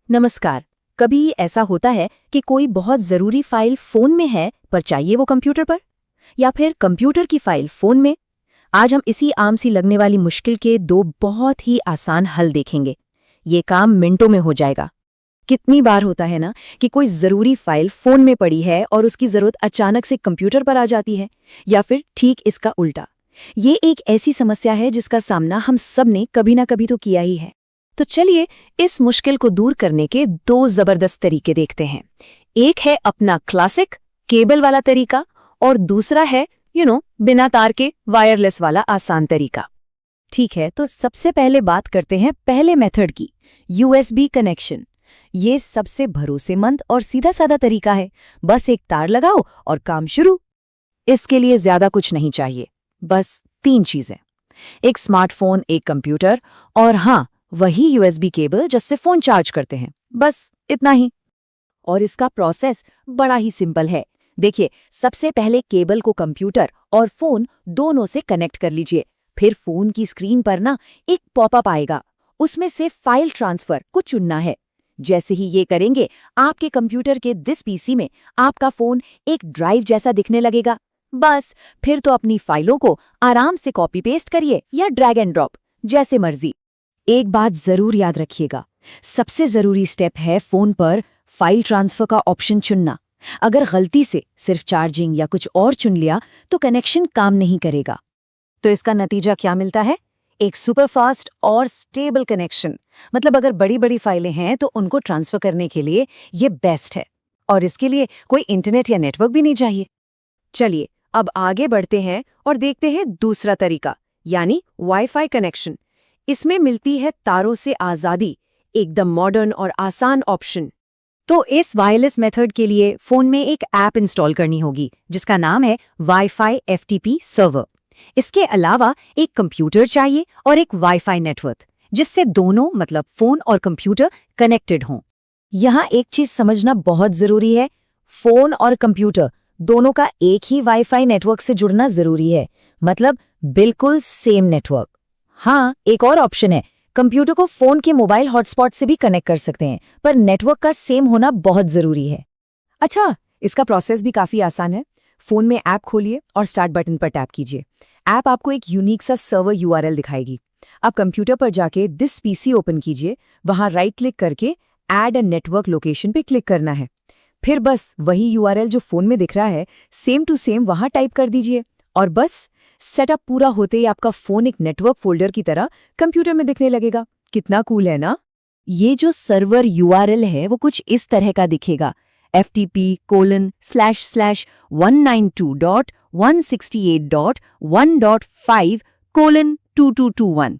नमस्कार। कभी ऐसा होता है कि कोई बहुत ज़रूरी फाइल फ़ोन में है पर चाहिए वो कंप्यूटर पर, या फिर कंप्यूटर की फाइल फ़ोन में। आज हम इसी आम सी लगने वाली मुश्किल के दो बहुत ही आसान हल देखेंगे। ये काम मिनटों में हो जाएगा। कितनी बार होता है ना कि कोई ज़रूरी फाइल फ़ोन में पड़ी है और उसकी ज़रूरत अचानक से कंप्यूटर पर आ जाती है, या फिर ठीक इसका उल्टा। ये एक ऐसी समस्या है जिसका सामना हम सब ने कभी ना कभी तो किया ही है। तो चलिए इस मुश्किल को दूर करने के दो जबरदस्त तरीके देखते हैं। एक है अपना क्लासिक केबल वाला तरीका, और दूसरा है बिना तार के वायरलेस वाला आसान तरीका। ठीक है, तो सबसे पहले बात करते हैं पहले मेथड की, यूएसबी कनेक्शन। ये सबसे भरोसेमंद और सीधा साधा तरीका है। बस एक तार लगाओ और काम शुरू। इसके लिए ज्यादा कुछ नहीं चाहिए, बस तीन चीजें: एक स्मार्टफोन, एक कंप्यूटर, और हाँ, वही यूएसबी केबल जिससे फोन चार्ज करते हैं। बस इतना ही। और इसका प्रोसेस बड़ा ही सिंपल है। देखिए, सबसे पहले केबल को कंप्यूटर और फोन दोनों से कनेक्ट कर लीजिए। फिर फोन की स्क्रीन पर ना एक पॉपअप आएगा, उसमें से फाइल ट्रांसफर को चुनना है। जैसे ही ये करेंगे, आपके कंप्यूटर के दिस पीसी में आपका फोन एक ड्राइव जैसा दिखने लगेगा। बस फिर तो अपनी फाइलों को आराम से कॉपी पेस्ट करिए या ड्रैग एंड ड्रॉप, जैसे मर्जी। एक बात जरूर याद रखिएगा, सबसे जरूरी स्टेप है फोन पर फाइल ट्रांसफर का ऑप्शन चुनना। अगर गलती से सिर्फ चार्जिंग या कुछ और चुन लिया तो कनेक्शन काम नहीं करेगा। तो इसका नतीजा क्या मिलता है? एक सुपरफास्ट और स्टेबल कनेक्शन। मतलब अगर बड़ी बड़ी फाइलें हैं तो उनको ट्रांसफर करने के लिए ये बेस्ट है, और इसके लिए कोई इंटरनेट या नेटवर्क भी नहीं चाहिए। चलिए अब आगे बढ़ते हैं और देखते हैं दूसरा तरीका, यानी वाईफाई कनेक्शन। इसमें मिलती है तारों से आज़ादी, एकदम मॉडर्न और आसान ऑप्शन। तो इस वायरलेस मेथड के लिए फोन में एक ऐप इंस्टॉल करनी होगी जिसका नाम है वाईफाई एफटीपी सर्वर। इसके अलावा एक कंप्यूटर चाहिए और एक वाईफाई नेटवर्क, जिससे दोनों मतलब फोन और कंप्यूटर कनेक्टेड हों। यहाँ एक चीज समझना बहुत जरूरी है, फोन और कंप्यूटर दोनों का एक ही वाईफाई नेटवर्क से जुड़ना जरूरी है, मतलब बिल्कुल सेम नेटवर्क। हाँ, एक और ऑप्शन है, कंप्यूटर को फोन के मोबाइल हॉटस्पॉट से भी कनेक्ट कर सकते हैं, पर नेटवर्क का सेम होना बहुत जरूरी है। अच्छा, इसका प्रोसेस भी काफी आसान है। फोन में ऐप खोलिए और स्टार्ट बटन पर टैप कीजिए। ऐप आपको एक यूनिक सा सर्वर यूआरएल दिखाएगी। आप कंप्यूटर पर जाके दिस पीसी ओपन कीजिए, वहां राइट क्लिक करके ऐड अ नेटवर्क लोकेशन पे क्लिक करना है। फिर बस वही यूआरएल जो फोन में दिख रहा है, सेम टू सेम वहां टाइप कर दीजिए, और बस सेटअप पूरा होते ही आपका फोन एक नेटवर्क फोल्डर की तरह कंप्यूटर में दिखने लगेगा। कितना कूल है ना? ये जो सर्वर यूआरएल है वो कुछ इस तरह का दिखेगा: ftp://192.168.1.5:2221।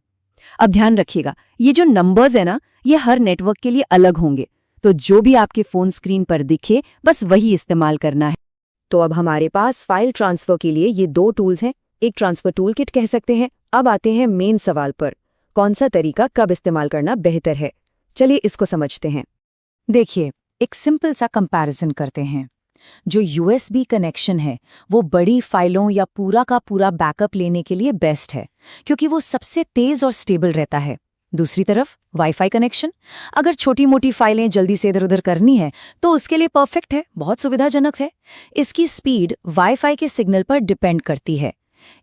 अब ध्यान रखिएगा, ये जो नंबर्स है ना, ये हर नेटवर्क के लिए अलग होंगे। तो जो भी आपके फोन स्क्रीन पर दिखे, बस वही इस्तेमाल करना है। तो अब हमारे पास फाइल ट्रांसफर के लिए ये दो टूल्स हैं, एक ट्रांसफर टूल किट कह सकते हैं। अब आते हैं मेन सवाल पर, कौन सा तरीका कब इस्तेमाल करना बेहतर है। चलिए इसको समझते हैं। देखिए, एक सिंपल सा कंपैरिजन करते हैं। जो यूएसबी कनेक्शन है वो बड़ी फाइलों या पूरा का पूरा बैकअप लेने के लिए बेस्ट है, क्योंकि वो सबसे तेज और स्टेबल रहता है। दूसरी तरफ वाईफाई कनेक्शन, अगर छोटी मोटी फाइलें जल्दी से इधर उधर करनी है तो उसके लिए परफेक्ट है, बहुत सुविधाजनक है। इसकी स्पीड वाईफाई के सिग्नल पर डिपेंड करती है।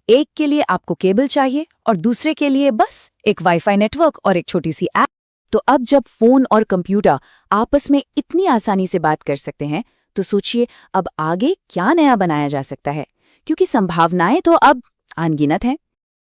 एक के लिए आपको केबल चाहिए और दूसरे के लिए बस एक वाईफाई नेटवर्क और एक छोटी सी ऐप। तो अब जब फोन और कंप्यूटर आपस में इतनी आसानी से बात कर सकते हैं, तो सोचिए अब आगे क्या नया बनाया जा सकता है, क्योंकि संभावनाएं तो अब अनगिनत हैं।